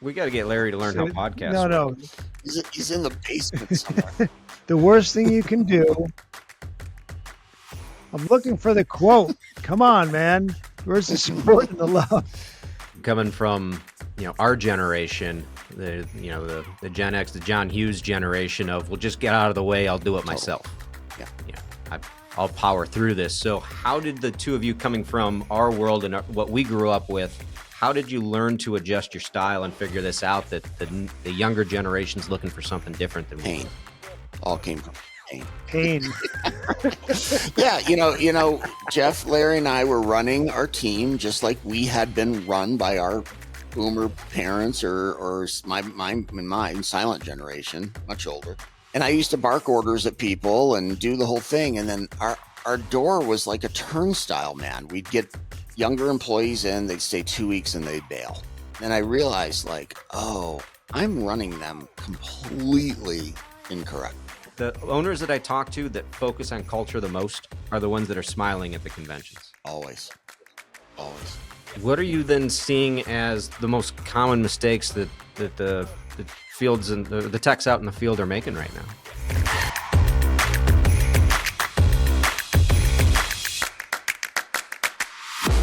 We got to get Larry to learn how podcasts No. work. He's in the basement somewhere. The worst thing you can do. I'm looking for the quote. Come on, man. Where's the support and the love? Coming from our generation, the Gen X, the John Hughes generation of, well, just get out of the way, I'll do it myself. Yeah. I'll power through this. So how did the two of you, coming from our world and what we grew up with, how did you learn to adjust your style and figure this out, that the younger generation's looking for something different than Pain. All came from Pain. Yeah, Jeff, Larry, and I were running our team just like we had been run by our boomer parents or mine, silent generation, much older. And I used to bark orders at people and do the whole thing. And then our door was like a turnstile, man. We'd get younger employees in, they'd stay 2 weeks and they'd bail. And I realized, I'm running them completely incorrect. The owners that I talk to that focus on culture the most are the ones that are smiling at the conventions. Always. What are you then seeing as the most common mistakes that the fields and the techs out in the field are making right now?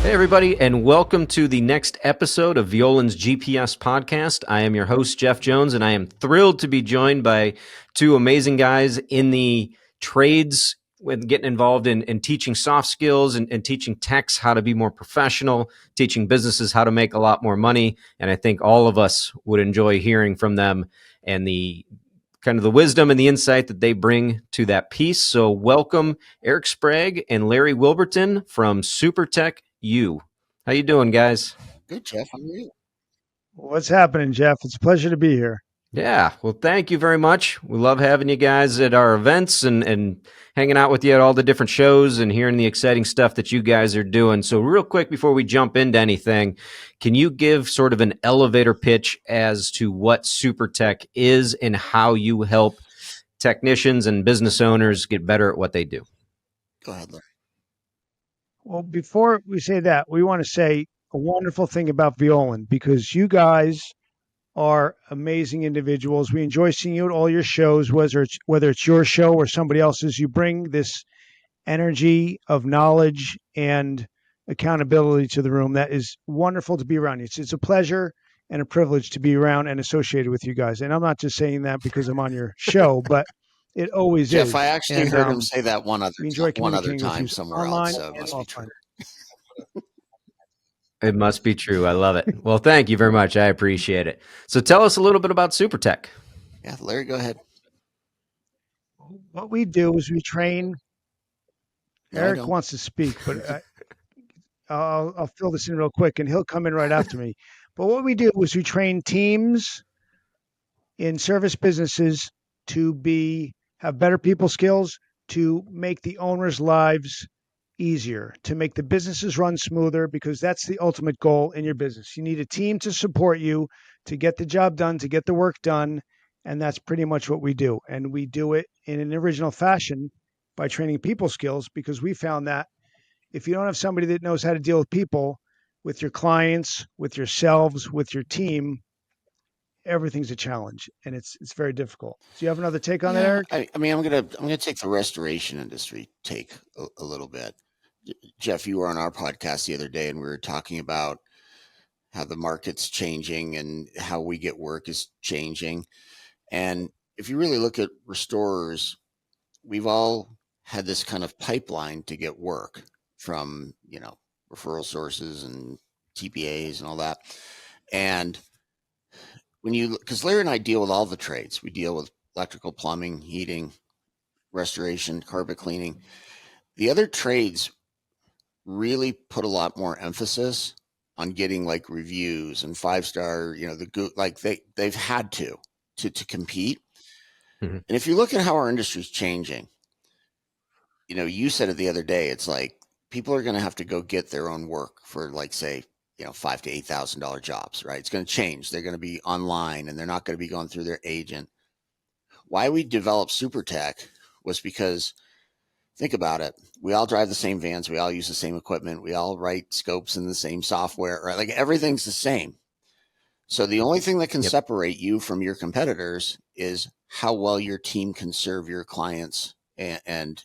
Hey, everybody, and welcome to the next episode of Violand's GPS podcast. I am your host, Jeff Jones, and I am thrilled to be joined by two amazing guys in the trades, with getting involved in teaching soft skills and teaching techs how to be more professional, teaching businesses how to make a lot more money. And I think all of us would enjoy hearing from them and the kind of the wisdom and the insight that they bring to that piece. So welcome Eric Sprague and Larry Wilberton from SuperTech U. How you doing, guys? Good, Jeff. How are you? What's happening, Jeff? It's a pleasure to be here. Yeah, well, thank you very much. We love having you guys at our events and hanging out with you at all the different shows and hearing the exciting stuff that you guys are doing. So real quick, before we jump into anything, can you give sort of an elevator pitch as to what SuperTech is and how you help technicians and business owners get better at what they do? Go ahead, Larry. Well, before we say that, we want to say a wonderful thing about Violand, because you guys are amazing individuals. We enjoy seeing you at all your shows, whether it's your show or somebody else's. You bring this energy of knowledge and accountability to the room that is wonderful to be around. It's a pleasure and a privilege to be around and associated with you guys. And I'm not just saying that because I'm on your show, but it always Jeff, is. Jeff, I actually heard him say that one other time somewhere else. So it must be true. It must be true. I love it. Well, thank you very much. I appreciate it. So tell us a little bit about SuperTech. Yeah, Larry, go ahead. What we do is we train. Eric wants to speak, but I'll fill this in real quick, and he'll come in right after me. But what we do is we train teams in service businesses to have better people skills, to make the owners' lives easier, to make the businesses run smoother, because that's the ultimate goal in your business. You need a team to support you to get the job done, to get the work done, and that's pretty much what we do. And we do it in an original fashion by training people skills, because we found that if you don't have somebody that knows how to deal with people, with your clients, with yourselves, with your team, everything's a challenge, and it's very difficult. Do you have another take on that, Eric? I mean, I'm gonna take the restoration industry take a little bit. Jeff, you were on our podcast the other day, and we were talking about how the market's changing and how we get work is changing. And if you really look at restorers, we've all had this kind of pipeline to get work from, referral sources and TPAs and all that. And because Larry and I deal with all the trades, we deal with electrical, plumbing, heating, restoration, carpet cleaning. The other trades really put a lot more emphasis on getting like reviews and 5-star, they've had to compete. Mm-hmm. And if you look at how our industry is changing, you said it the other day, it's like people are going to have to go get their own work for, like, say, $5,000 to $8,000 jobs, right? It's going to change. They're going to be online and they're not going to be going through their agent. Why we developed SuperTech was because, think about it. We all drive the same vans. We all use the same equipment. We all write scopes in the same software, right? Like, everything's the same. So the only thing that can Yep. separate you from your competitors is how well your team can serve your clients and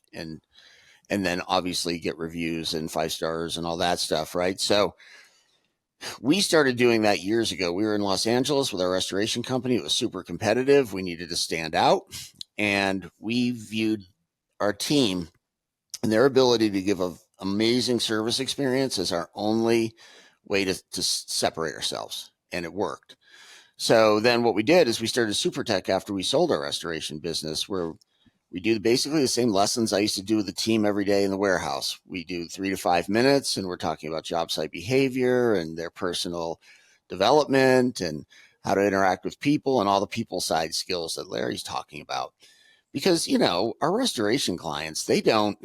then obviously get reviews and 5 stars and all that stuff, right? So we started doing that years ago. We were in Los Angeles with our restoration company. It was super competitive. We needed to stand out. And we viewed our team and their ability to give an amazing service experience as our only way to separate ourselves. And it worked. So then what we did is we started SuperTech after we sold our restoration business, where we do basically the same lessons I used to do with the team every day in the warehouse. We do 3 to 5 minutes, and we're talking about job site behavior and their personal development and how to interact with people and all the people side skills that Larry's talking about. Because, our restoration clients, they don't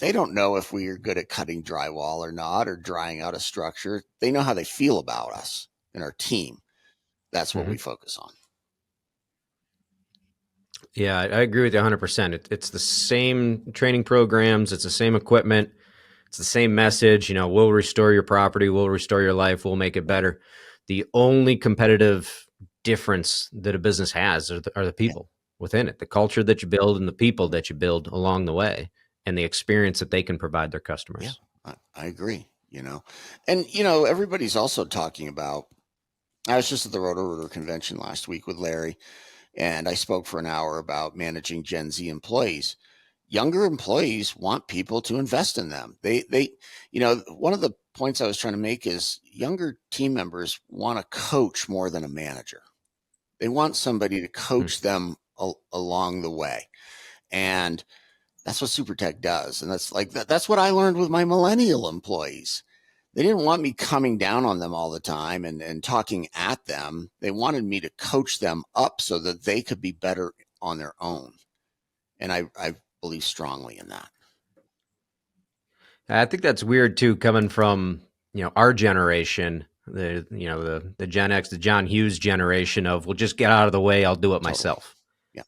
know if we are good at cutting drywall or not, or drying out a structure. They know how they feel about us and our team. That's what we focus on. Yeah, I agree with you 100%. It's the same training programs. It's the same equipment. It's the same message. We'll restore your property. We'll restore your life. We'll make it better. The only competitive difference that a business has are the people within it, the culture that you build and the people that you build along the way, and the experience that they can provide their customers. Yeah, I agree. And everybody's also talking about. I was just at the Roto-Rooter convention last week with Larry, and I spoke for an hour about managing Gen Z employees. Younger employees want people to invest in them. They one of the points I was trying to make is younger team members want a coach more than a manager. They want somebody to coach them along the way. And that's what SuperTech does. And that's what I learned with my Millennial employees. They didn't want me coming down on them all the time and talking at them. They wanted me to coach them up so that they could be better on their own. And I believe strongly in that. I think that's weird too, coming from, our generation, the Gen X, the John Hughes generation of, well, just get out of the way. I'll do it myself. Yeah.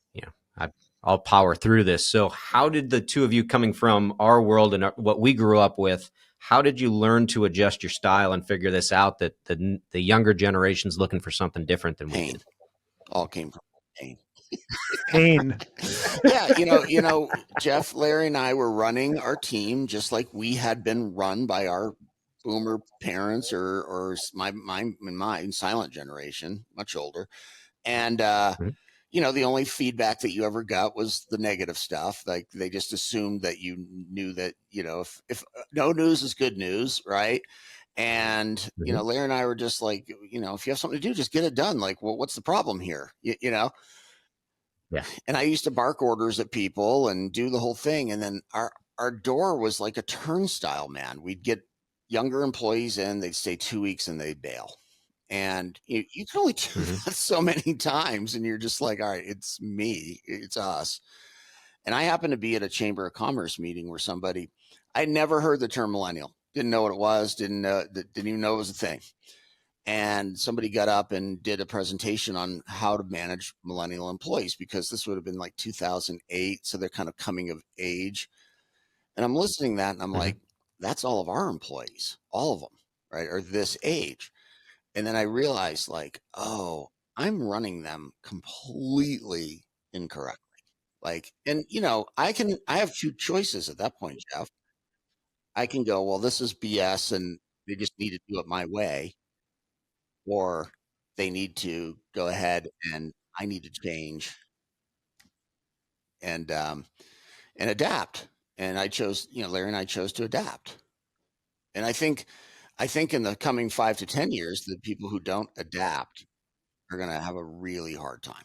I'll power through this. So how did the two of you, coming from our world and what we grew up with, how did you learn to adjust your style and figure this out, that the younger generation's looking for something different than we did? All came from pain. Pain. Yeah, Jeff, Larry, and I were running our team just like we had been run by our boomer parents or my silent generation, much older. And the only feedback that you ever got was the negative stuff. Like, they just assumed that you knew that, if no news is good news, right? And, Larry and I were just like, if you have something to do, just get it done. Like, well, what's the problem here? Yeah. And I used to bark orders at people and do the whole thing. And then our door was like a turnstile, man. We'd get younger employees in, they'd stay 2 weeks and they'd bail. And you can only do that so many times. And you're just like, all right, it's me, it's us. And I happened to be at a Chamber of Commerce meeting where somebody, I'd never heard the term millennial, didn't know what it was, didn't even know it was a thing. And somebody got up and did a presentation on how to manage millennial employees, because this would have been like 2008. So they're kind of coming of age. And I'm listening to that and I'm like, that's all of our employees, all of them, right, are this age. And then I realized, like, oh, I'm running them completely incorrectly. Like, and I have two choices at that point, Jeff. I can go, well, this is BS and they just need to do it my way. Or they need to go ahead and I need to change and adapt. And I chose, Larry and I chose to adapt. And I think in the coming 5 to 10 years, the people who don't adapt are going to have a really hard time,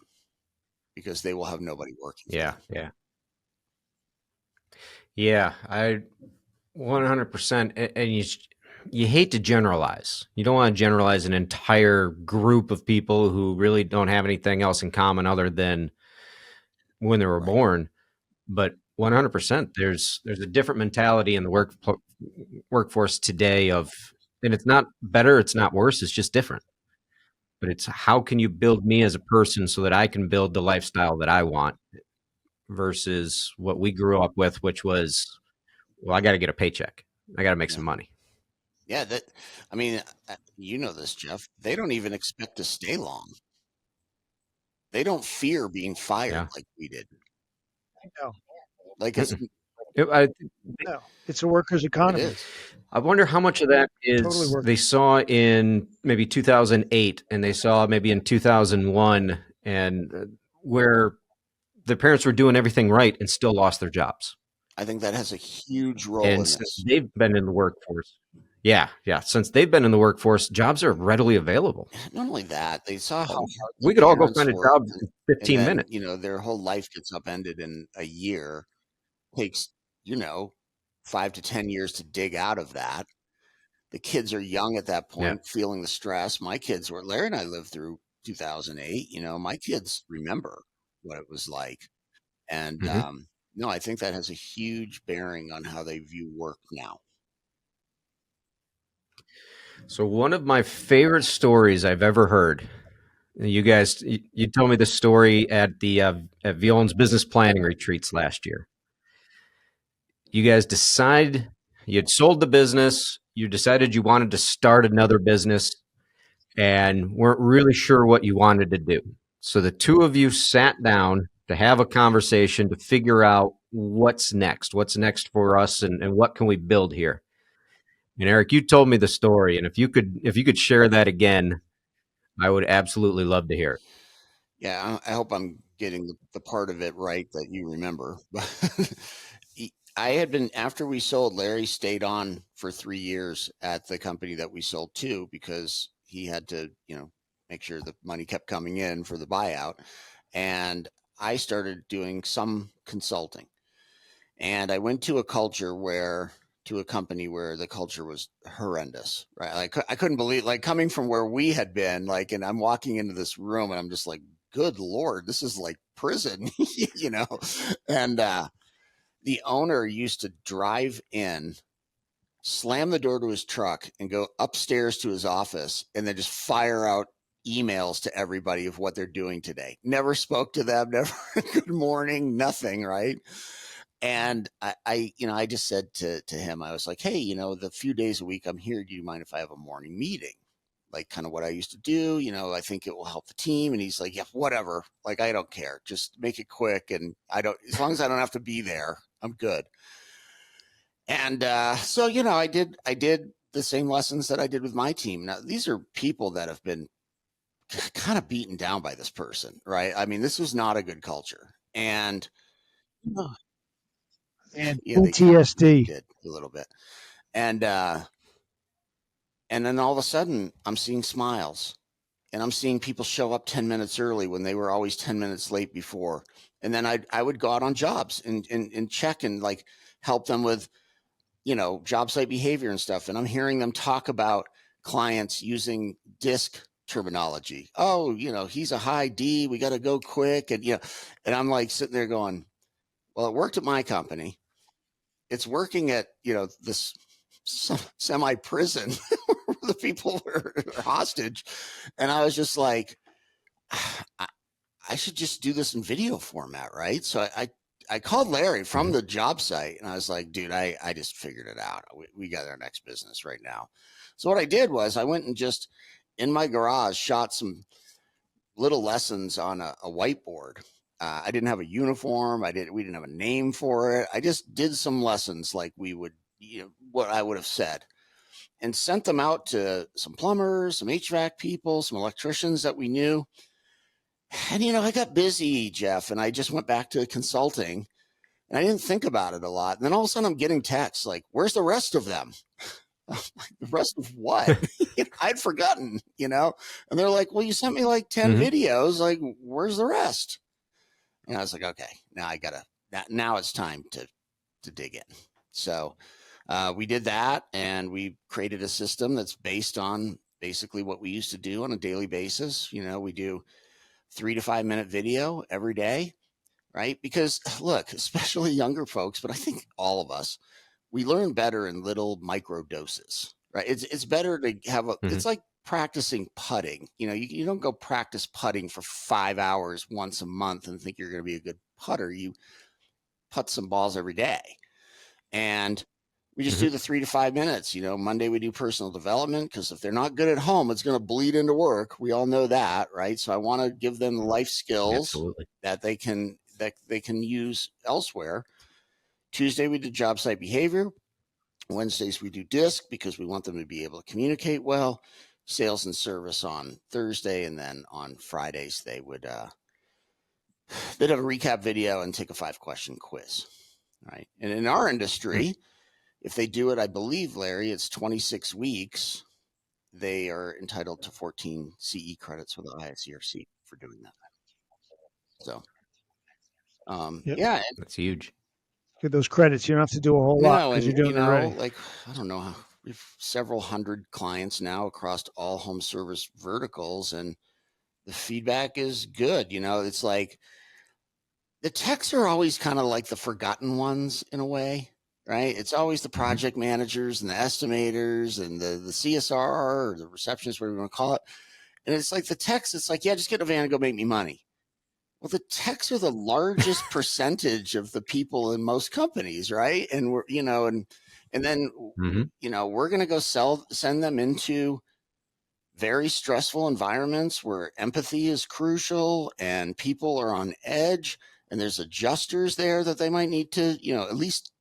because they will have nobody working for them. Yeah. I 100%. And you hate to generalize. You don't want to generalize an entire group of people who really don't have anything else in common other than when they were born. But 100%, there's a different mentality in the workforce today and it's not better, it's not worse, it's just different. But it's, how can you build me as a person so that I can build the lifestyle that I want, versus what we grew up with, which was, well, I got to get a paycheck. I got to make some money. Yeah, I mean, you know this, Jeff. They don't even expect to stay long. They don't fear being fired Yeah. like we did. No, Like it's Mm-mm. I no, it's a workers' it economy. is. I wonder how much of that Totally is work. they saw in maybe 2008 and they saw maybe in 2001 and where their parents were doing everything right and still lost their jobs. I think that has a huge role And in since this. they've been in the workforce, since they've been in the workforce, jobs are readily available. Not only that, they saw how hard We their could all go parents find a worked, job in and 15 then minutes. their whole life gets upended in a year. Takes you know 5 to 10 years to dig out of that. The kids are young at that Yeah. point, feeling the stress. My kids were Larry and I lived through 2008. My kids remember what it was like, and Hmm. no, I think that has a huge bearing on how they view work now. So one of my favorite stories I've ever heard. You guys, you told me the story at the at Violand's business planning retreats last year. You guys decide you had sold the business. You decided you wanted to start another business and weren't really sure what you wanted to do. So the two of you sat down to have a conversation to figure out what's next for us, and what can we build here. And Eric, you told me the story, and if you could share that again, I would absolutely love to hear it. Yeah, I hope I'm getting the part of it right that you remember. I had been after we sold. Larry stayed on for 3 years at the company that we sold to because he had to, make sure the money kept coming in for the buyout. And I started doing some consulting. And I went to a company where the culture was horrendous, right? Like I couldn't believe, like coming from where we had been, like, and I'm walking into this room and I'm just like, good Lord, this is like prison, you know? And, the owner used to drive in, slam the door to his truck, and go upstairs to his office and then just fire out emails to everybody of what they're doing today. Never spoke to them, never good morning, nothing, right? And I just said to him, I was like, hey, the few days a week I'm here, do you mind if I have a morning meeting? Like kind of what I used to do, I think it will help the team. And he's like, yeah, whatever. Like, I don't care. Just make it quick. And as long as I don't have to be there, I'm good. And so, I did the same lessons that I did with my team. Now, these are people that have been kind of beaten down by this person, right? I mean, this was not a good culture. And And yeah, they PTSD. did a little bit. And and then all of a sudden, I'm seeing smiles, and I'm seeing people show up 10 minutes early when they were always 10 minutes late before. And then I would go out on jobs and check and like help them with, job site behavior and stuff. And I'm hearing them talk about clients using disc terminology. Oh, he's a high D. We got to go quick. And I'm like sitting there going, well, it worked at my company. It's working at, this semi prison where the people are hostage. And I was just like, I should just do this in video format, right? So I called Larry from Mhm. the job site and I was like, dude, I just figured it out. We got our next business right now. So what I did was I went and just in my garage shot some little lessons on a whiteboard. I didn't have a uniform. We didn't have a name for it. I just did some lessons like we would, what I would have said, and sent them out to some plumbers, some HVAC people, some electricians that we knew. And I got busy, Jeff, and I just went back to consulting, and I didn't think about it a lot. And then all of a sudden I'm getting texts like, where's the rest of them? The rest of what? I'd forgotten. And they're like, well, you sent me like 10 Mhm. videos. Like, where's the rest? And I was like, okay, now it's time to dig in. So we did that, and we created a system that's based on basically what we used to do on a daily basis. We do 3 to 5 minute video every day, right? Because look, especially younger folks, but I think all of us, we learn better in little micro doses, right? It's better to have it's Mhm. like practicing putting. You don't go practice putting for 5 hours once a month and think you're going to be a good putter. You putt some balls every day. And We just do the 3 to 5 minutes. Monday we do personal development, because if they're not good at home, it's going to bleed into work. We all know that, right? So I want to give them the life skills that they can use elsewhere. Tuesday we do job site behavior. Wednesdays we do DISC, because we want them to be able to communicate well. Sales and service on Thursday, and then on Fridays they'd have a recap video and take a 5-question quiz, right? And in our industry, if they do it, I believe, Larry, it's 26 weeks. They are entitled to 14 CE credits with the ISERC for doing that. So, yeah, that's huge. Get those credits. You don't have to do a whole lot because you're doing it already. Like, I don't know, we have several hundred clients now across all home service verticals, and the feedback is good. It's like the techs are always kind of like the forgotten ones in a way, right? It's always the project managers and the estimators and the CSR or the receptionists, whatever you want to call it. And it's like the techs, it's like, yeah, just get in a van and go make me money. Well, the techs are the largest percentage of the people in most companies, right? And we're, and then, we're going to go send them into very stressful environments where empathy is crucial and people are on edge, and there's adjusters there that they might need to, at least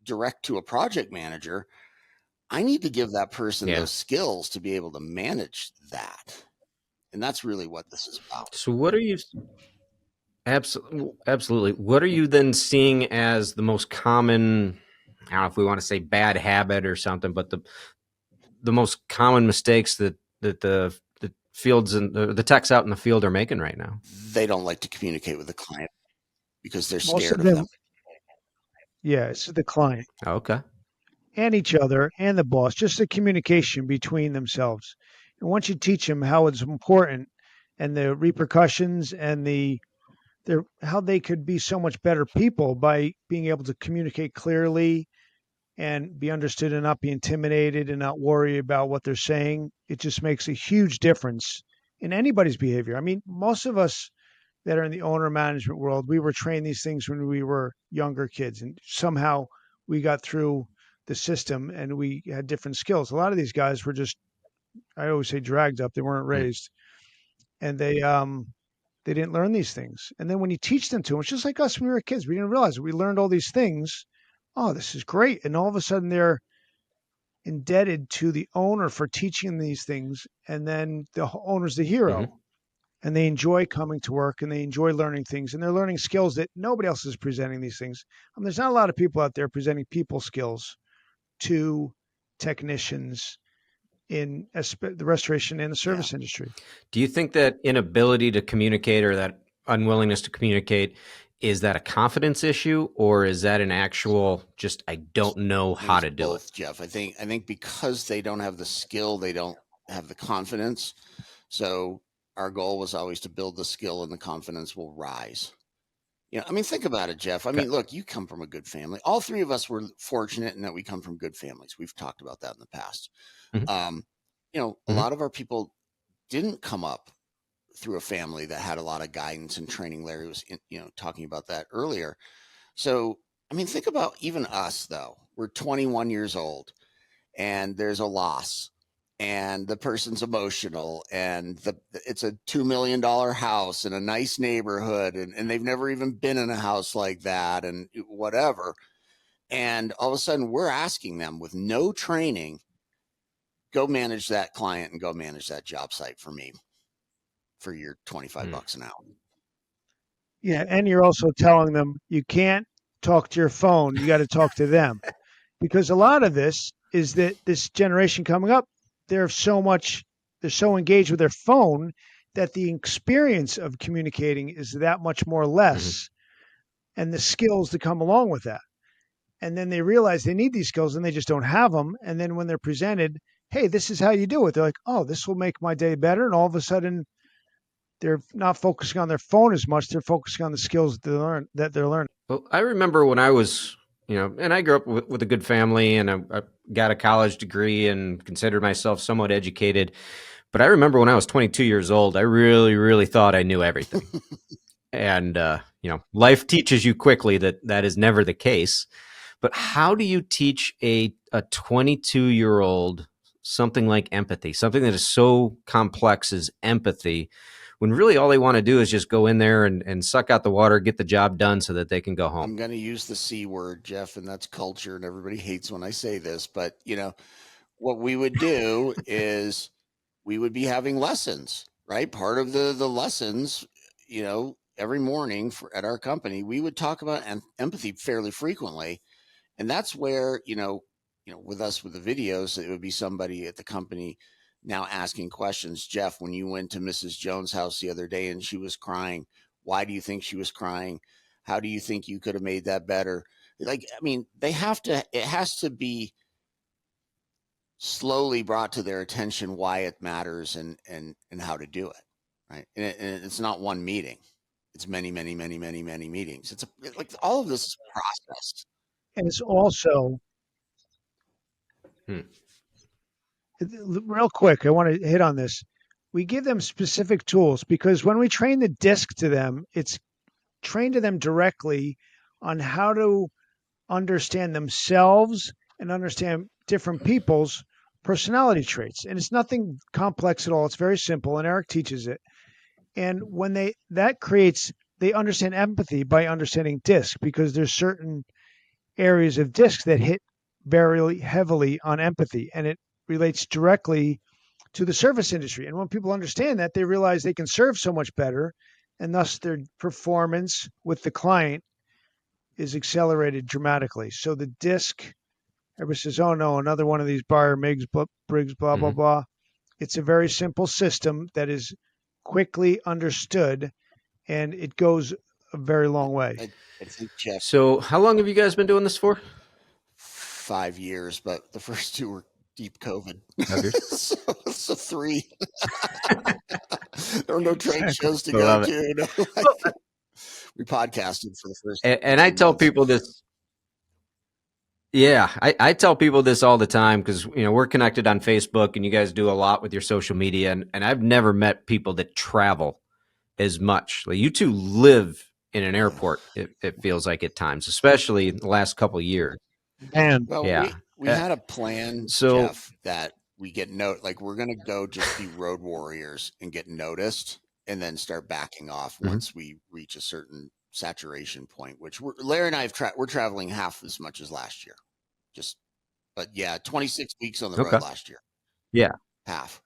direct to a project manager. I need to give that person those skills to be able to manage that. And that's really what this is about. So what are you... Absolutely. What are you then seeing as the most common, I don't know if we want to say bad habit or something, but the most common mistakes that the fields and the techs out in the field are making right now? They don't like to communicate with the client because they're scared of them. Yeah, it's the client. Okay. And each other and the boss, just the communication between themselves. And once you teach them how it's important and the repercussions and how they could be so much better people by being able to communicate clearly and be understood and not be intimidated and not worry about what they're saying, it just makes a huge difference in anybody's behavior. I mean, most of us that are in the owner management world, we were trained these things when we were younger kids, and somehow we got through the system and we had different skills. A lot of these guys were just, I always say, dragged up. They weren't raised, and they didn't learn these things. And then when you teach them to them, it's just like us when we were kids. We didn't realize it. We learned all these things. Oh, this is great. And all of a sudden they're indebted to the owner for teaching these things. And then the owner's the hero. And they enjoy coming to work and they enjoy learning things. And they're learning skills that nobody else is presenting these things. There's not a lot of people out there presenting people skills to technicians in the restoration and the service industry. Do you think that inability to communicate or that unwillingness to communicate, is that a confidence issue, or is that an actual just I don't know how to do it? Jeff, I think because they don't have the skill, they don't have the confidence. So our goal was always to build the skill, and the confidence will rise. Think about it, Jeff. Look, you come from a good family. All three of us were fortunate in that we come from good families. We've talked about that in the past. A lot of our people didn't come up through a family that had a lot of guidance and training. Larry was, talking about that earlier. So, think about even us, though. We're 21 years old and there's a loss and the person's emotional and it's a $2 million house in a nice neighborhood. And they've never even been in a house like that and whatever. And all of a sudden we're asking them with no training, go manage that client and go manage that job site for me for your $25 an hour. Yeah. And you're also telling them you can't talk to your phone. You got to talk to them, because a lot of this is that this generation coming up, they're so engaged with their phone that the experience of communicating is that much more less, and the skills that come along with that. And then they realize they need these skills and they just don't have them. And then when they're presented, hey, this is how you do it, they're like, oh, this will make my day better. And all of a sudden they're not focusing on their phone as much. They're focusing on the skills that they're learning. Well, I remember when I was, and I grew up with a good family, and I got a college degree and considered myself somewhat educated. But I remember when I was 22 years old, I really, really thought I knew everything. And, life teaches you quickly that is never the case. But how do you teach a 22-year-old something like empathy, something that is so complex as empathy, when really all they want to do is just go in there and suck out the water, get the job done so that they can go home? I'm going to use the C word, Jeff, and that's culture. And everybody hates when I say this, but what we would do is we would be having lessons, right? Part of the lessons, every morning at our company, we would talk about empathy fairly frequently. And that's where, with us with the videos, it would be somebody at the company now asking questions. Jeff, when you went to Mrs. Jones' house the other day and she was crying, why do you think she was crying? How do you think you could have made that better? Like, I mean, it has to be slowly brought to their attention why it matters and how to do it. Right. And it's not one meeting. It's many, many, many, many, many meetings. It's like all of this is processed. And it's also real quick. I want to hit on this. We give them specific tools because when we train the disc to them, it's trained to them directly on how to understand themselves and understand different people's personality traits. And it's nothing complex at all. It's very simple. And Eric teaches it. And when they understand empathy by understanding disc because there's certain areas of disc that hit very heavily on empathy, and it relates directly to the service industry. And when people understand that, they realize they can serve so much better, and thus their performance with the client is accelerated dramatically. So the disc, everybody says, oh no, another one of these Bayer Briggs, blah, blah, blah. It's a very simple system that is quickly understood, and it goes a very long way. I think, Jeff. So how long have you guys been doing this for? 5 years, but the first 2 were deep COVID. 5 years? so 3. There were no trade shows to go to. We podcasted for the first. And I tell people this. Yeah, I tell people this all the time because we're connected on Facebook and you guys do a lot with your social media, and I've never met people that travel as much. Like, you two live in an airport. It feels like at times, especially in the last couple of years. And well, yeah, we had a plan, so Jeff, that we get like we're going to go just be road warriors and get noticed, and then start backing off once we reach a certain saturation point. Which Larry and I we're traveling half as much as last year. But yeah, 26 weeks on the road last year. Yeah, half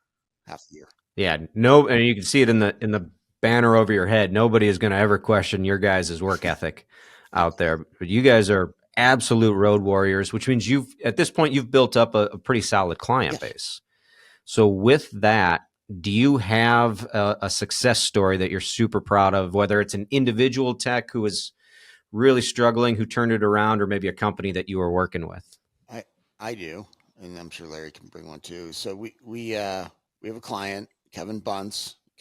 the year. Yeah, no, and you can see it in the banner over your head. Nobody is going to ever question your guys' work ethic out there. But you guys are absolute road warriors, which means at this point you've built up a pretty solid client base. So with that, do you have a success story that you're super proud of, whether it's an individual tech who is really struggling, who turned it around, or maybe a company that you were working with? I do, and I'm sure Larry can bring one too. So we have a client, Kevin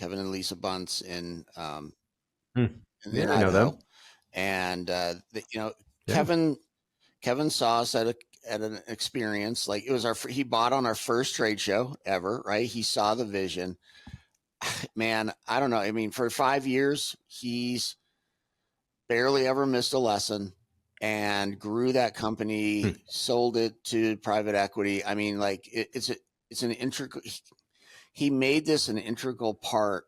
and Lisa Bunce in Idaho. Know them. And Kevin saw us at an experience. Like, it was he bought on our first trade show ever, right? He saw the vision. Man, I don't know. I mean, for 5 years, he's barely ever missed a lesson and grew that company, sold it to private equity. I mean, like, it's an integral. He made this an integral part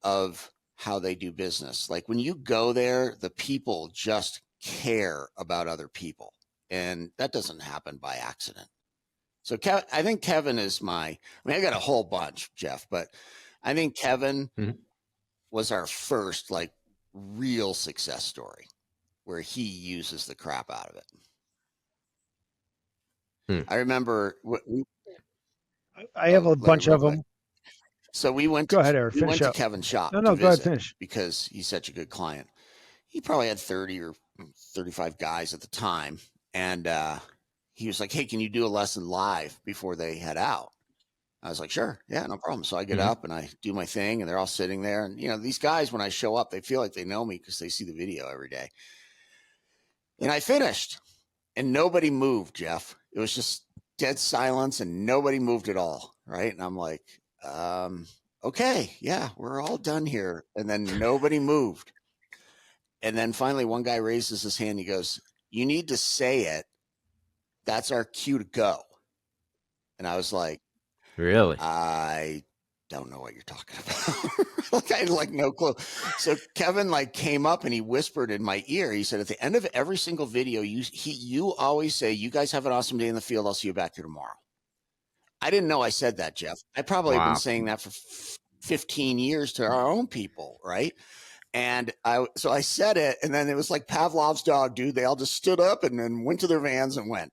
of how they do business. Like, when you go there, the people just care about other people, and that doesn't happen by accident. So I think Kevin is I got a whole bunch, Jeff, but I think Kevin was our first like real success story where he uses the crap out of it. I remember I have a bunch of them. So we went. Go ahead, Eric. We went to Kevin's shop. No, go ahead, finish. Because he's such a good client. He probably had 30 or 35 guys at the time, and he was like, "Hey, can you do a lesson live before they head out?" I was like, "Sure, yeah, no problem." So I get up and I do my thing, and they're all sitting there. And these guys, when I show up, they feel like they know me because they see the video every day. And I finished, and nobody moved, Jeff. It was just dead silence, and nobody moved at all, right? And I'm like, okay, yeah, we're all done here. And then nobody moved. And then finally one guy raises his hand. He goes, you need to say it. That's our cue to go. And I was like, Really? I don't know what you're talking about. Like I had like no clue. So Kevin like came up and he whispered in my ear. He said, at the end of every single video, you always say, "You guys have an awesome day in the field. I'll see you back here tomorrow." I didn't know I said that, Jeff. I probably have been Wow. saying that for 15 years to our own people, right? And so I said it, and then it was like Pavlov's dog, dude. They all just stood up and then went to their vans and went.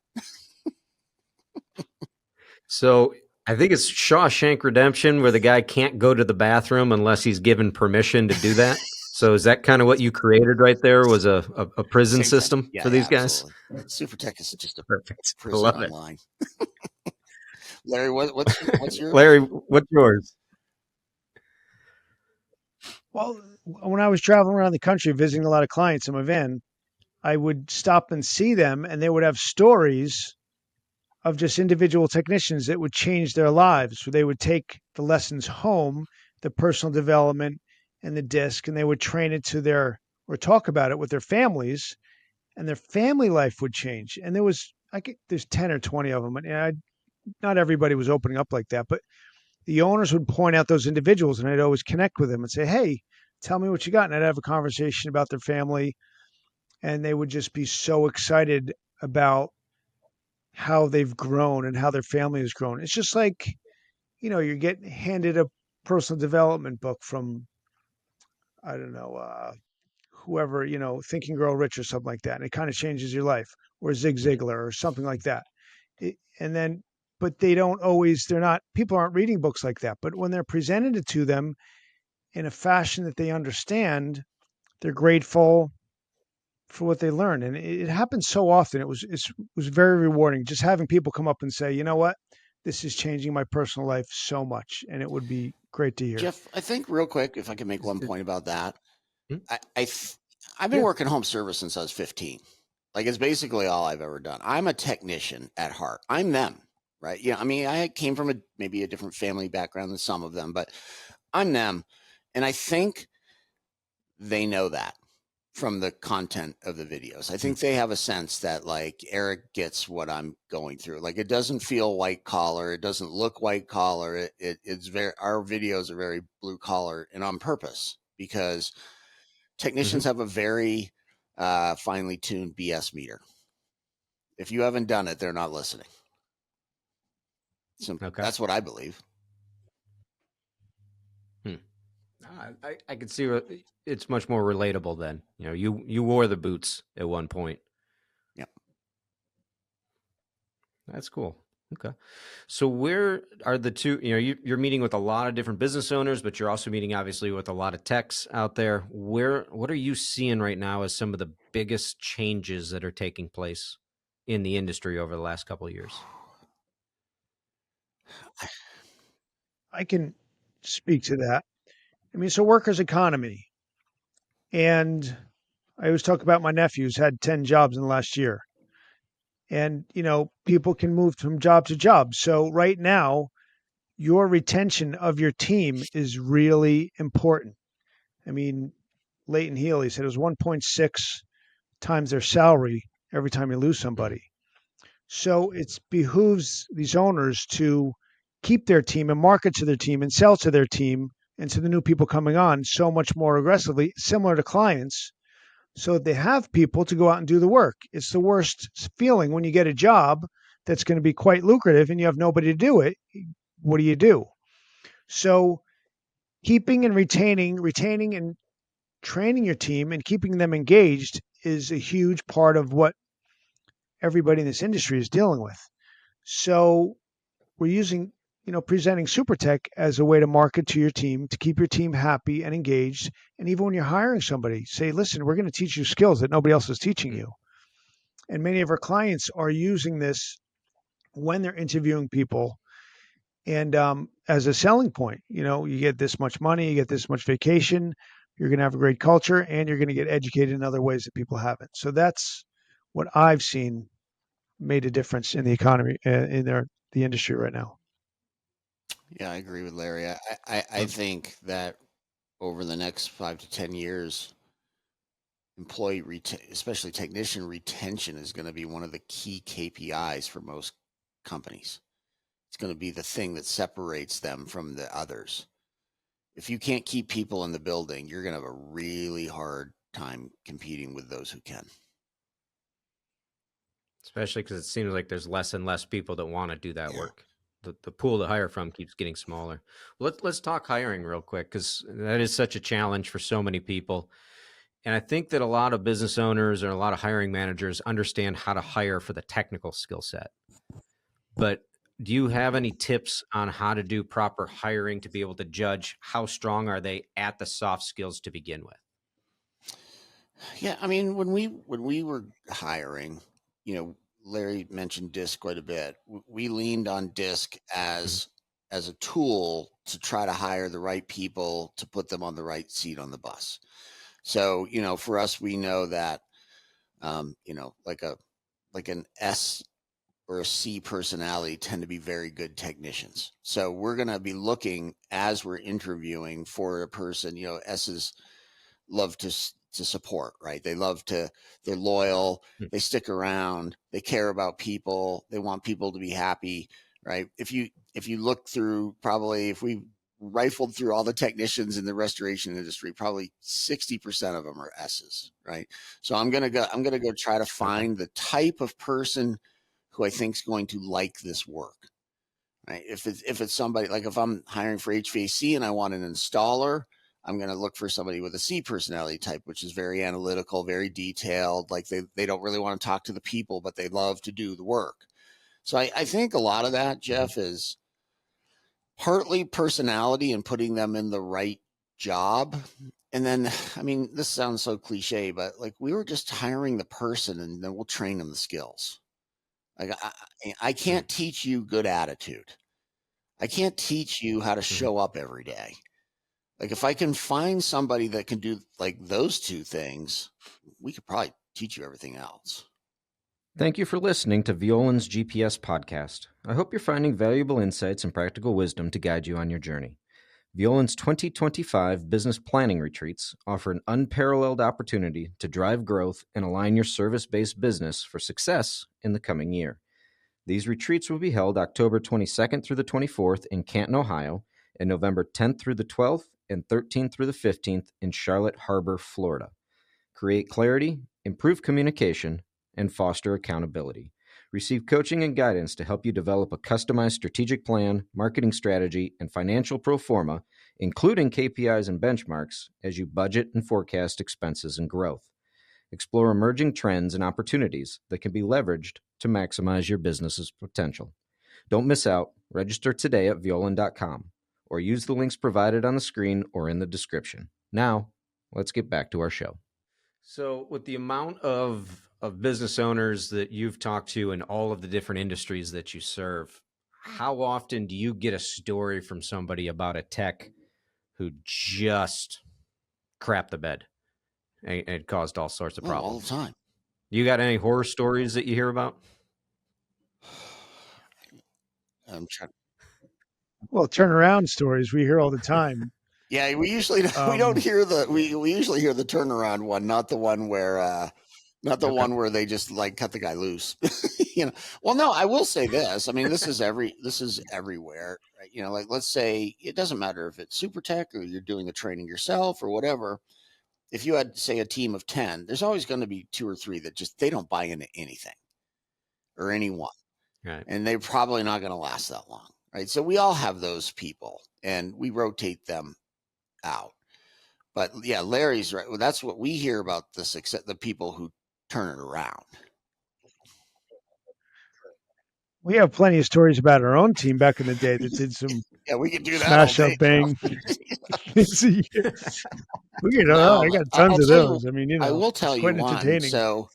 So I think it's Shawshank Redemption where the guy can't go to the bathroom unless he's given permission to do that. So is that kind of what you created right there? Was a prison Same system thing. Yeah, for these guys? absolutely. Super Tech is just a Perfect. I prison love it. online. Larry, what's your Larry, what's yours? Well, when I was traveling around the country visiting a lot of clients in my van, I would stop and see them, and they would have stories of just individual technicians that would change their lives. So they would take the lessons home, the personal development and the disc, and they would train it to their or talk about it with their families, and their family life would change. And there's 10 or 20 of them, and not everybody was opening up like that, but the owners would point out those individuals, and I'd always connect with them and say, "Hey, tell me what you got." And I'd have a conversation about their family, and they would just be so excited about how they've grown and how their family has grown. It's just like, you're getting handed a personal development book from, I don't know, whoever, Think and Grow Rich or something like that. And it kind of changes your life, or Zig Ziglar or something like that. And then, but people aren't reading books like that. But when they're presented it to them in a fashion that they understand, they're grateful for what they learned. And it happens so often. It was very rewarding just having people come up and say, "You know what? This is changing my personal life so much." And it would be great to hear. Jeff? I think real quick, if I can make one point about that, Hmm? I've been working home service since I was 15. Like it's basically all I've ever done. I'm a technician at heart. I'm them, right? Yeah, I mean, I came from maybe a different family background than some of them, but I'm them, and I think they know that from the content of the videos. I think they have a sense that like Eric gets what I'm going through. Like it doesn't feel white collar. It doesn't look white collar. It's our videos are very blue collar and on purpose because technicians have a very finely tuned BS meter. If you haven't done it, they're not listening. So Okay. that's what I believe. I could see it's much more relatable then. You wore the boots at one point. Yep. That's cool. Okay. So where are the two, you're meeting with a lot of different business owners, but you're also meeting obviously with a lot of techs out there. What are you seeing right now as some of the biggest changes that are taking place in the industry over the last couple of years? I can speak to that. I mean, so workers' economy. And I always talk about my nephew's had 10 jobs in the last year. And, people can move from job to job. So right now, your retention of your team is really important. I mean, Leighton Healy said it was 1.6 times their salary every time you lose somebody. So it behooves these owners to keep their team and market to their team and sell to their team and to the new people coming on so much more aggressively, similar to clients, so they have people to go out and do the work. It's the worst feeling when you get a job that's going to be quite lucrative and you have nobody to do it. What do you do? So keeping and retaining and training your team and keeping them engaged is a huge part of what everybody in this industry is dealing with. So we're using, presenting SuperTech as a way to market to your team, to keep your team happy and engaged. And even when you're hiring somebody, say, "Listen, we're going to teach you skills that nobody else is teaching you." And many of our clients are using this when they're interviewing people. And as a selling point, you get this much money, you get this much vacation, you're going to have a great culture, and you're going to get educated in other ways that people haven't. So that's what I've seen made a difference in the economy, in the industry right now. Yeah, I agree with Larry. I think that over the next 5 to 10 years, especially technician retention is going to be one of the key KPIs for most companies. It's going to be the thing that separates them from the others. If you can't keep people in the building, you're going to have a really hard time competing with those who can. Especially because it seems like there's less and less people that want to do that work. The pool to hire from keeps getting smaller. Let's talk hiring real quick, because that is such a challenge for so many people. And I think that a lot of business owners or a lot of hiring managers understand how to hire for the technical skill set. But do you have any tips on how to do proper hiring to be able to judge how strong are they at the soft skills to begin with? Yeah, I mean, when we were hiring, Larry mentioned DISC quite a bit. We leaned on DISC as a tool to try to hire the right people to put them on the right seat on the bus. So, for us, we know that, like an S or a C personality tend to be very good technicians. So we're going to be looking as we're interviewing for a person. S's love to support, right? They're loyal, they stick around, they care about people, they want people to be happy, right? If you look through, probably if we rifled through all the technicians in the restoration industry, probably 60% of them are S's, right? So I'm going to go try to find the type of person who I think is going to like this work, right? If it's somebody, like if I'm hiring for HVAC and I want an installer, I'm going to look for somebody with a C personality type, which is very analytical, very detailed. Like they don't really want to talk to the people, but they love to do the work. So I think a lot of that, Jeff, is partly personality and putting them in the right job. And then, I mean, this sounds so cliche, but like we were just hiring the person and then we'll train them the skills. Like I can't teach you good attitude. I can't teach you how to show up every day. Like if I can find somebody that can do like those two things, we could probably teach you everything else. Thank you for listening to Violand's GPS podcast. I hope you're finding valuable insights and practical wisdom to guide you on your journey. Violand's 2025 business planning retreats offer an unparalleled opportunity to drive growth and align your service-based business for success in the coming year. These retreats will be held October 22nd through the 24th in Canton, Ohio, and November 10th through the 12th and 13th through the 15th in Charlotte Harbor, Florida. Create clarity, improve communication, and foster accountability. Receive coaching and guidance to help you develop a customized strategic plan, marketing strategy, and financial pro forma, including KPIs and benchmarks, as you budget and forecast expenses and growth. Explore emerging trends and opportunities that can be leveraged to maximize your business's potential. Don't miss out. Register today at Violand.com or use the links provided on the screen or in the description. Now, let's get back to our show. So with the amount of business owners that you've talked to in all of the different industries that you serve, how often do you get a story from somebody about a tech who just crapped the bed and caused all sorts of problems? All the time. You got any horror stories that you hear about? I'm trying. Well, turnaround stories we hear all the time. Yeah, we usually we don't hear we usually hear the turnaround one, not the one where one where they just like cut the guy loose. Well, no, I will say this. I mean, this is everywhere, right? Like let's say it doesn't matter if it's super tech or you're doing the training yourself or whatever. If you had, say, a team of 10, there's always going to be 2 or 3 that they don't buy into anything or anyone. Right. And they're probably not going to last that long. Right. So we all have those people and we rotate them out. But yeah, Larry's right. Well, that's what we hear about the people who turn it around. We have plenty of stories about our own team back in the day that did some we could do that smash up bang. I got tons of those. I will tell you one. So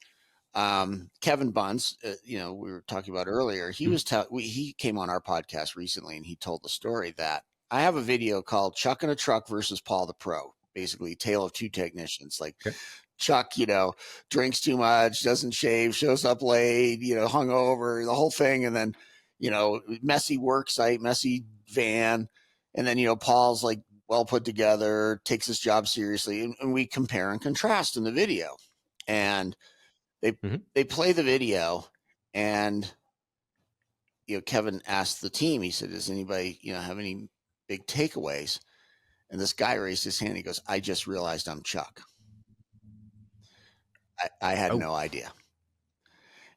Kevin Bunce, we were talking about earlier, he came on our podcast recently and he told the story that I have a video called Chuck in a Truck versus Paul the Pro, basically tale of 2 technicians. Like Chuck, drinks too much, doesn't shave, shows up late, hungover, the whole thing. And then, messy work site, messy van. And then, Paul's like well put together, takes his job seriously. And we compare and contrast in the video. and they Mhm. they play the video, and Kevin asked the team. He said, "Does anybody have any big takeaways?" And this guy raised his hand. He goes, "I just realized I'm Chuck. I had Oh. no idea."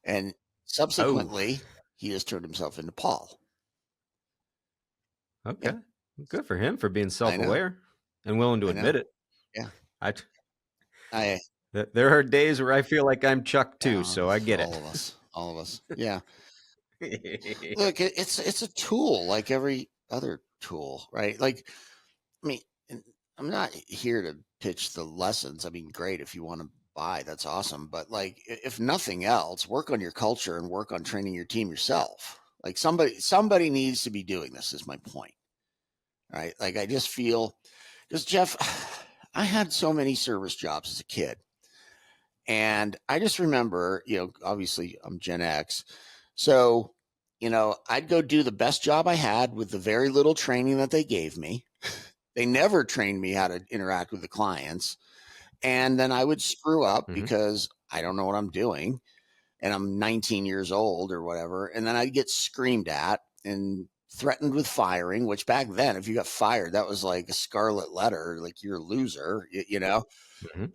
And Oh. subsequently, he just turned himself into Paul. Okay. Yeah. Good for him for being I know. self-aware and willing to I know. admit it. Yeah. I there are days where I feel like I'm Chuck too, so I get all it. of us. All of us. Yeah. Look, it's a tool like every other tool, right? Like, I mean, and I'm not here to pitch the lessons. I mean, great if you want to buy, that's awesome. But like, if nothing else, work on your culture and work on training your team yourself. Like somebody needs to be doing this. Is my point, right? Like, I just feel, because Jeff, I had so many service jobs as a kid, and I just remember, obviously I'm Gen X, so I'd go do the best job I had with the very little training that they gave me. They never trained me how to interact with the clients. And then I would screw up because I don't know what I'm doing. And I'm 19 years old or whatever. And then I'd get screamed at and threatened with firing, which back then, if you got fired, that was like a scarlet letter, like you're a loser,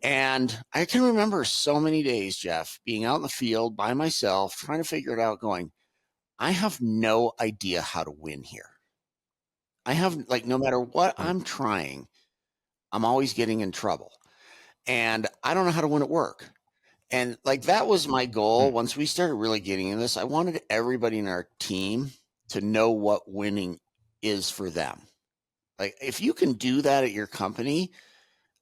And I can remember so many days, Jeff, being out in the field by myself, trying to figure it out, going, I have no idea how to win here. I have, like, no matter what I'm trying, I'm always getting in trouble. And I don't know how to win at work. And like, that was my goal. Once we started really getting in this, I wanted everybody in our team to know what winning is for them. Like, if you can do that at your company,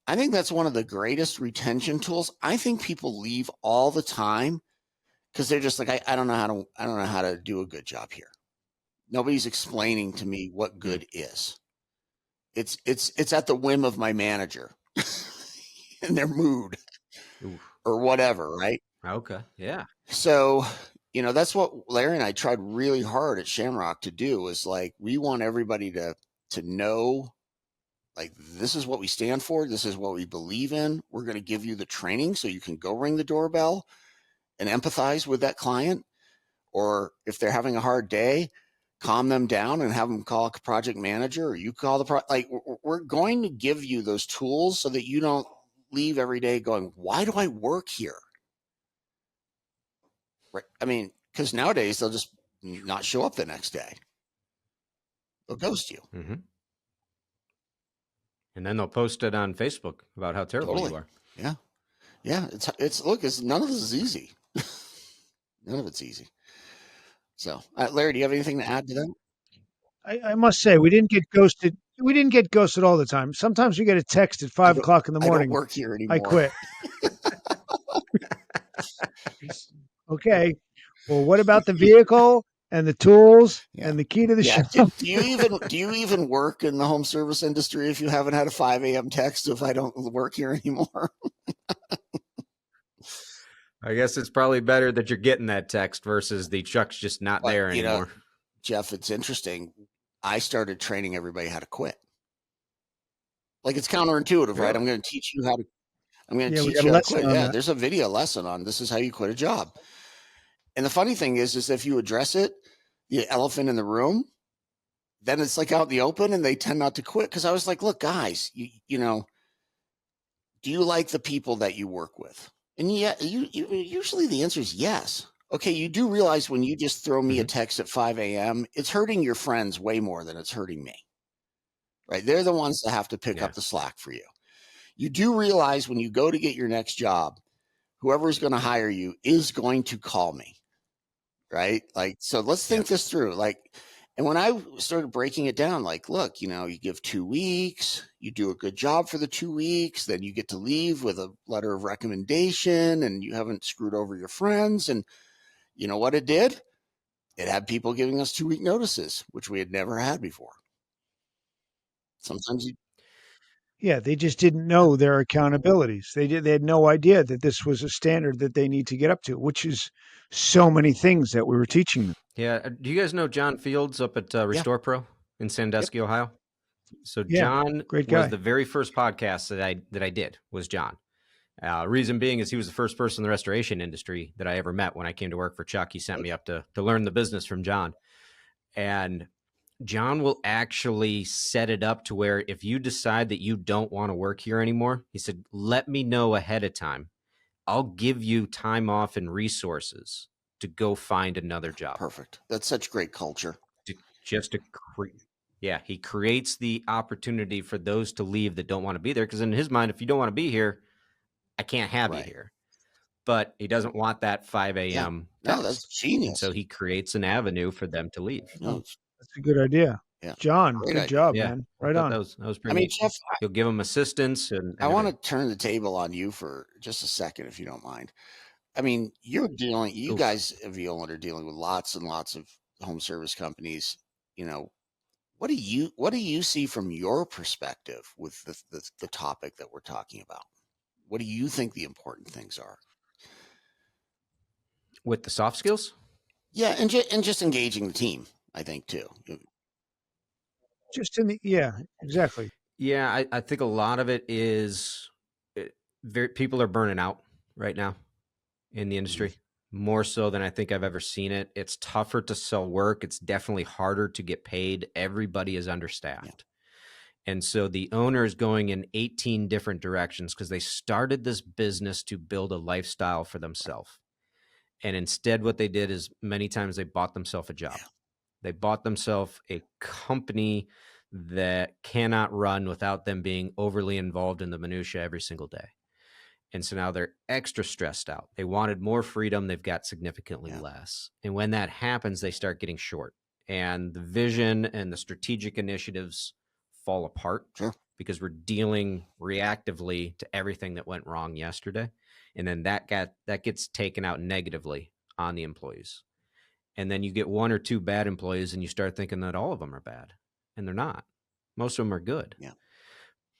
I think that's one of the greatest retention tools. I think people leave all the time because they're just like, I don't know how to do a good job here. Nobody's explaining to me what good is. It's at the whim of my manager and their mood or whatever, right? Okay. Yeah. So, that's what Larry and I tried really hard at Shamrock to do, is like, we want everybody to know, like, this is what we stand for. This is what we believe in. We're going to give you the training so you can go ring the doorbell and empathize with that client. Or if they're having a hard day, calm them down and have them call a project manager, or you call like, we're going to give you those tools so that you don't leave every day going, why do I work here? Right. I mean, because nowadays they'll just not show up the next day. They'll ghost you. And then they'll post it on Facebook about how terrible you are. Yeah. Yeah. It's none of this is easy. None of it's easy. So, Larry, do you have anything to add to that? I must say, we didn't get ghosted. We didn't get ghosted all the time. Sometimes we get a text at 5 o'clock in the I don't morning. work here anymore. I quit. Okay. Well, what about the vehicle and the tools and the key to the shop? Do you even work in the home service industry if you haven't had a 5 a.m. text if I don't work here anymore? I guess it's probably better that you're getting that text versus the Chuck's just not there anymore. Jeff, it's interesting. I started training everybody how to quit. Like, it's counterintuitive, right? I'm going to teach you how to. I'm going to teach you how to quit. Yeah, there's a video lesson on this is how you quit a job. And the funny thing is if you address it, the elephant in the room, then it's like out in the open, and they tend not to quit. Because I was like, look, guys, you know, do you like the people that you work with? And yeah, you usually the answer is yes. Okay, you do realize when you just throw me a text at 5 a.m., it's hurting your friends way more than it's hurting me. Right? They're the ones that have to pick up the slack for you. You do realize when you go to get your next job, whoever's going to hire you is going to call me. Right? Like, so let's think this through. Like, and when I started breaking it down, like, look, you know, you give 2 weeks, you do a good job for the 2 weeks, then you get to leave with a letter of recommendation, and you haven't screwed over your friends. And you know what it did? It had people giving us 2-week notices, which we had never had before. Sometimes yeah, they just didn't know their accountabilities. They had no idea that this was a standard that they need to get up to, which is so many things that we were teaching them. Yeah. Do you guys know John Fields up at Restore Pro in Sandusky, Ohio? So John great guy. was the very first podcast that I did was John. Reason being is he was the first person in the restoration industry that I ever met when I came to work for Chuck. He sent me up to learn the business from John. And John will actually set it up to where if you decide that you don't want to work here anymore, he said, let me know ahead of time. I'll give you time off and resources to go find another job. Perfect. That's such great culture. Yeah, he creates the opportunity for those to leave that don't want to be there. Because in his mind, if you don't want to be here, I can't have you here. But he doesn't want that 5 a.m. No, that's genius. And so he creates an avenue for them to leave. No, that's a good idea. Yeah. John, good job, man. Right on. That was pretty neat. Jeff, you'll give him assistance. And I want to turn the table on you for just a second, if you don't mind. I mean, you guys at Violand are dealing with lots and lots of home service companies. You know, what do you see from your perspective with the topic that we're talking about? What do you think the important things are? With the soft skills? Yeah, and just engaging the team, I think, too. Exactly. Yeah, I think a lot of it is people are burning out right now in the industry, more so than I think I've ever seen it. It's tougher to sell work. It's definitely harder to get paid. Everybody is understaffed. Yeah. And so the owner is going in 18 different directions because they started this business to build a lifestyle for themselves. And instead what they did is many times they bought themselves a job. Yeah. They bought themselves a company that cannot run without them being overly involved in the minutia every single day. And so now they're extra stressed out. They wanted more freedom. They've got significantly less. And when that happens, they start getting short. And the vision and the strategic initiatives fall apart because we're dealing reactively to everything that went wrong yesterday. And then that gets taken out negatively on the employees. And then you get one or two bad employees and you start thinking that all of them are bad. And they're not. Most of them are good. Yeah.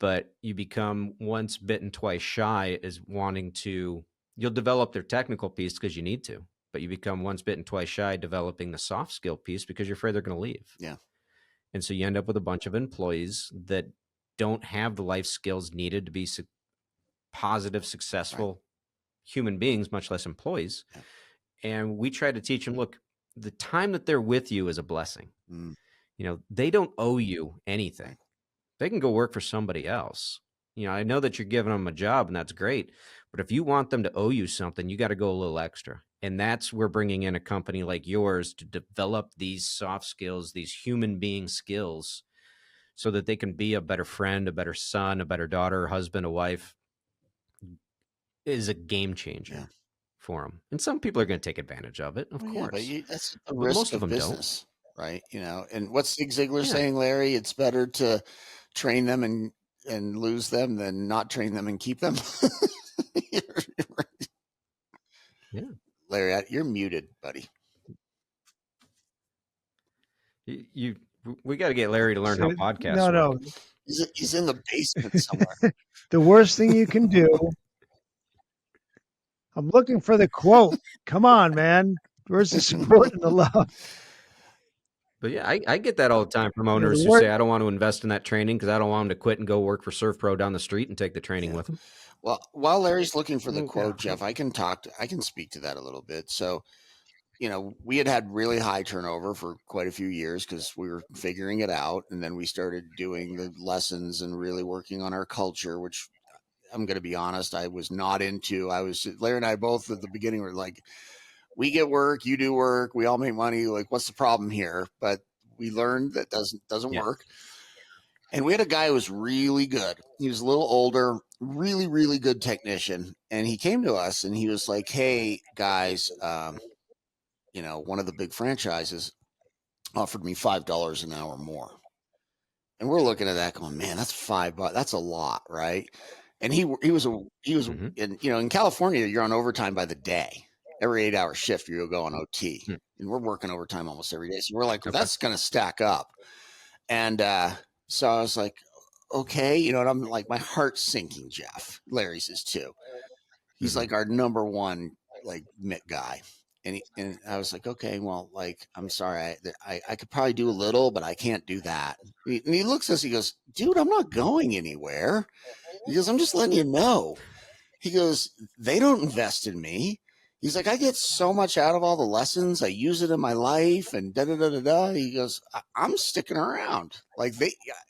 But you become once bitten, twice shy is wanting to, you'll develop their technical piece because you need to, but you become once bitten, twice shy developing the soft skill piece because you're afraid they're going to leave. Yeah. And so you end up with a bunch of employees that don't have the life skills needed to be positive, successful human beings, much less employees. Yeah. And we try to teach them, look, the time that they're with you is a blessing. You know, they don't owe you anything. They can go work for somebody else. You know, I know that you're giving them a job and that's great, but if you want them to owe you something, you got to go a little extra. And that's where bringing in a company like yours to develop these soft skills, these human being skills, so that they can be a better friend, a better son, a better daughter, husband, a wife, is a game changer for them. And some people are going to take advantage of it, of course. But that's the risk most of them business, don't. Right? You know, and what's Zig Ziglar saying, Larry? It's better to train them and lose them than not train them and keep them. Yeah, Larry, you're muted, buddy. We got to get Larry to learn how podcasts work. No, he's in the basement somewhere. The worst thing you can do. I'm looking for the quote. Come on, man. Where's the support and the love? But yeah, I get that all the time from owners who say, I don't want to invest in that training because I don't want them to quit and go work for ServPro down the street and take the training with them. Well, while Larry's looking for the quote, Jeff, I can speak to that a little bit. So, you know, we had really high turnover for quite a few years because we were figuring it out. And then we started doing the lessons and really working on our culture, which I'm going to be honest, I was not into. Larry and I both at the beginning were like, we get work, you do work, we all make money. Like, what's the problem here? But we learned that doesn't work. And we had a guy who was really good. He was a little older, really, really good technician. And he came to us and he was like, hey guys, you know, one of the big franchises offered me $5 an hour more. And we're looking at that going, man, that's $5. That's a lot. Right. And he was in, you know, in California, you're on overtime by the day. Every 8-hour shift, you'll go on OT. And we're working overtime almost every day. So we're like, well, that's going to stack up. And so I was like, okay, you know, and I'm like, my heart's sinking, Jeff. Larry's is too. He's like our number one, like, MIT guy. And I was like, okay, well, like, I'm sorry. I could probably do a little, but I can't do that. And he looks at us, he goes, dude, I'm not going anywhere. He goes, I'm just letting you know. He goes, they don't invest in me. He's like, I get so much out of all the lessons. I use it in my life and da da da da da. He goes, I'm sticking around. Like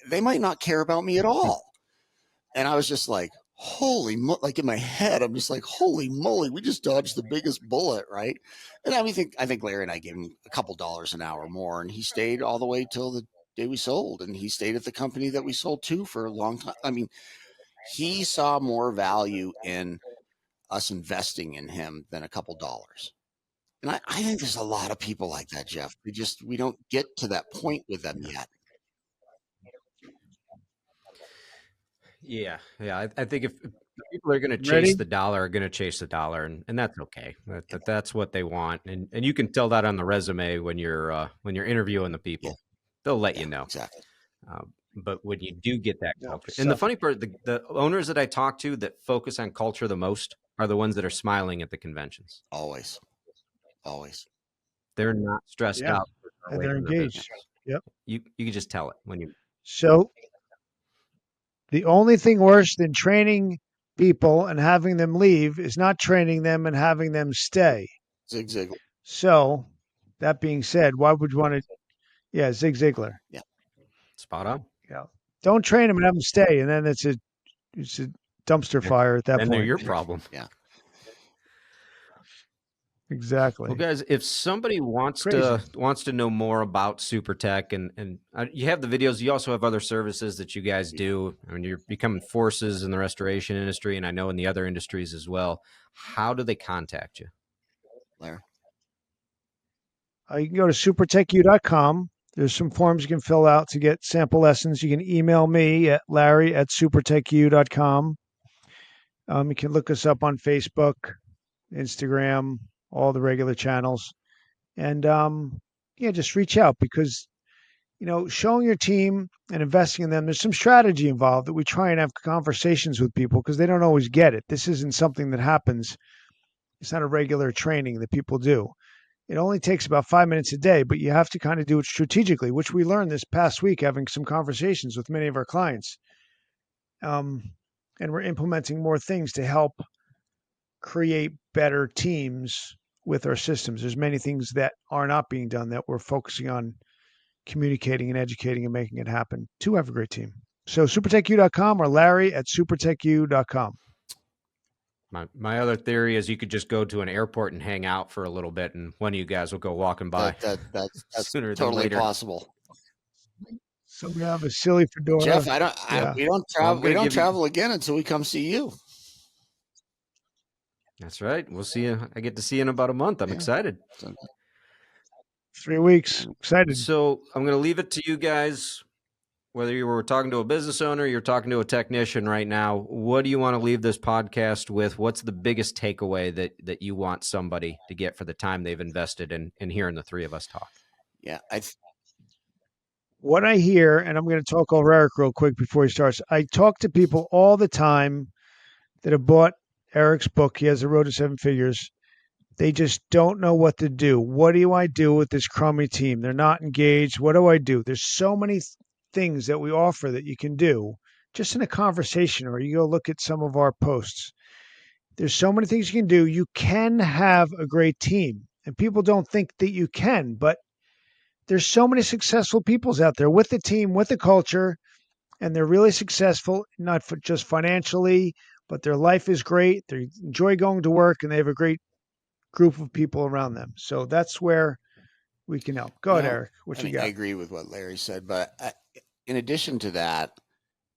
they might not care about me at all. And I was just like, like in my head, I'm just like, holy moly, we just dodged the biggest bullet, right? And I think Larry and I gave him a couple dollars an hour more, and he stayed all the way till the day we sold, and he stayed at the company that we sold to for a long time. I mean, he saw more value in us investing in him than a couple dollars. And I think there's a lot of people like that, Jeff. We don't get to that point with them yet. Yeah. I think if people are going to chase the dollar, are going to chase the dollar, and that's okay. That's what they want, and you can tell that on the resume when you're interviewing the people. Yeah. They'll let you know exactly. But when you do get that culture, and the funny part, the owners that I talk to that focus on culture the most are the ones that are smiling at the conventions. Always. They're not stressed out, and they're engaged. Yep. You can just tell it when you. So the only thing worse than training people and having them leave is not training them and having them stay. Zig Ziglar. So that being said, why would you want to? Yeah, Zig Ziglar. Yeah. Spot on. Yeah. Don't train them and have them stay, and then it's a dumpster fire at that point. Then they're your problem. Yeah. Exactly. Well, guys, if somebody wants to know more about SuperTech and you have the videos, you also have other services that you guys do. I mean, you're becoming forces in the restoration industry, and I know in the other industries as well. How do they contact you, Larry? You can go to supertechu.com. There's some forms you can fill out to get sample lessons. You can email me at larry@supertechu.com. You can look us up on Facebook, Instagram, all the regular channels. And just reach out because, showing your team and investing in them, there's some strategy involved that we try and have conversations with people because they don't always get it. This isn't something that happens. It's not a regular training that people do. It only takes about 5 minutes a day, but you have to kind of do it strategically, which we learned this past week having some conversations with many of our clients. And we're implementing more things to help create better teams with our systems. There's many things that are not being done that we're focusing on communicating and educating and making it happen to have a great team. So supertechu.com or larry@supertechu.com. My other theory is you could just go to an airport and hang out for a little bit, and one of you guys will go walking by. That's sooner totally than later. Possible. So we have a silly fedora. Jeff, we don't travel. We don't travel again until we come see you. That's right. We'll see you. I get to see you in about a month. I'm excited. 3 weeks. Excited. So I'm going to leave it to you guys. Whether you were talking to a business owner, you're talking to a technician right now, what do you want to leave this podcast with? What's the biggest takeaway that you want somebody to get for the time they've invested in hearing the three of us talk? Yeah. What I hear, and I'm going to talk over Eric real quick before he starts. I talk to people all the time that have bought Eric's book. He has The Road to Seven Figures. They just don't know what to do. What do I do with this crummy team? They're not engaged. What do I do? There's so many things that we offer that you can do just in a conversation, or you go look at some of our posts. There's so many things you can do. You can have a great team, and people don't think that you can, but there's so many successful peoples out there with the team, with the culture, and they're really successful, not just financially, but their life is great. They enjoy going to work, and they have a great group of people around them. So that's where we can help. Go ahead, Eric. What you got? I agree with what Larry said, but in addition to that,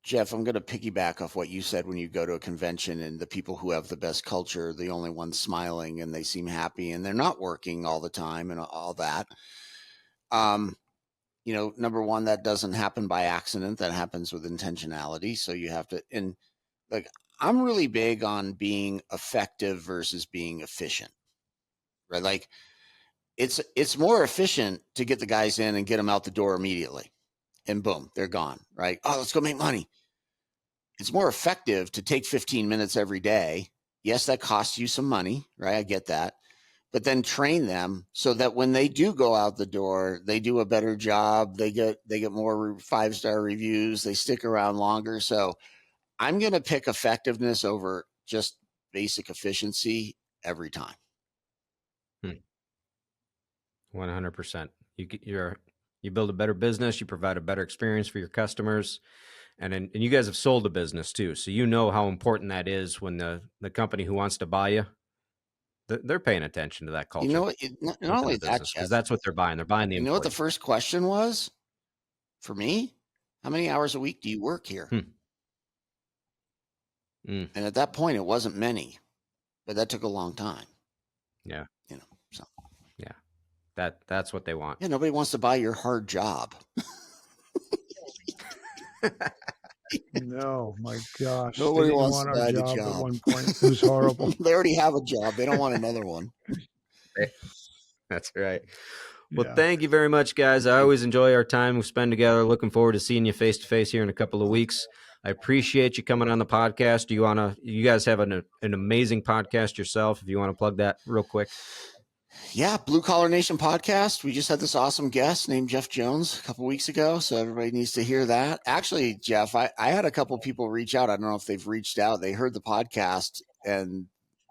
Jeff, I'm going to piggyback off what you said when you go to a convention and the people who have the best culture, the only ones smiling and they seem happy and they're not working all the time and all that. Number one, that doesn't happen by accident. That happens with intentionality. So you have to, and like, I'm really big on being effective versus being efficient, right? Like it's more efficient to get the guys in and get them out the door immediately. And boom, they're gone, right? Oh, let's go make money. It's more effective to take 15 minutes every day. Yes, that costs you some money, right? I get that. But then train them so that when they do go out the door, they do a better job. They get more 5-star reviews. They stick around longer. So I'm going to pick effectiveness over just basic efficiency every time. 100%. You build a better business, you provide a better experience for your customers, and you guys have sold a business too, so you know how important that is when the company who wants to buy you, they're paying attention to that culture. You know, not only that, because that's what they're buying. They're buying the you know what the first question was for me? How many hours a week do you work here? And at that point, it wasn't many, but that took a long time. Yeah. So. Yeah. That's what they want. Yeah, nobody wants to buy your hard job. No, my gosh. Nobody they didn't wants want to our buy the job job. at one point. It was horrible. They already have a job. They don't want another one. That's right. Well, thank you very much, guys. I always enjoy our time we spend together. Looking forward to seeing you face to face here in a couple of weeks. I appreciate you coming on the podcast. You guys have an amazing podcast yourself. If you want to plug that real quick. Yeah, Blue Collar Nation podcast. We just had this awesome guest named Jeff Jones a couple weeks ago, so everybody needs to hear that. Actually, Jeff, I had a couple people reach out. I don't know if they've reached out. They heard the podcast and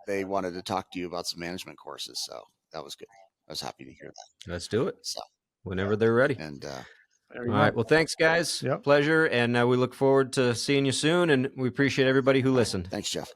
they wanted to talk to you about some management courses, so that was good. I was happy to hear that. Let's do it. So, whenever they're ready. And all right. Well, thanks, guys. Yep. Pleasure, and we look forward to seeing you soon. And we appreciate everybody who listened. Thanks, Jeff.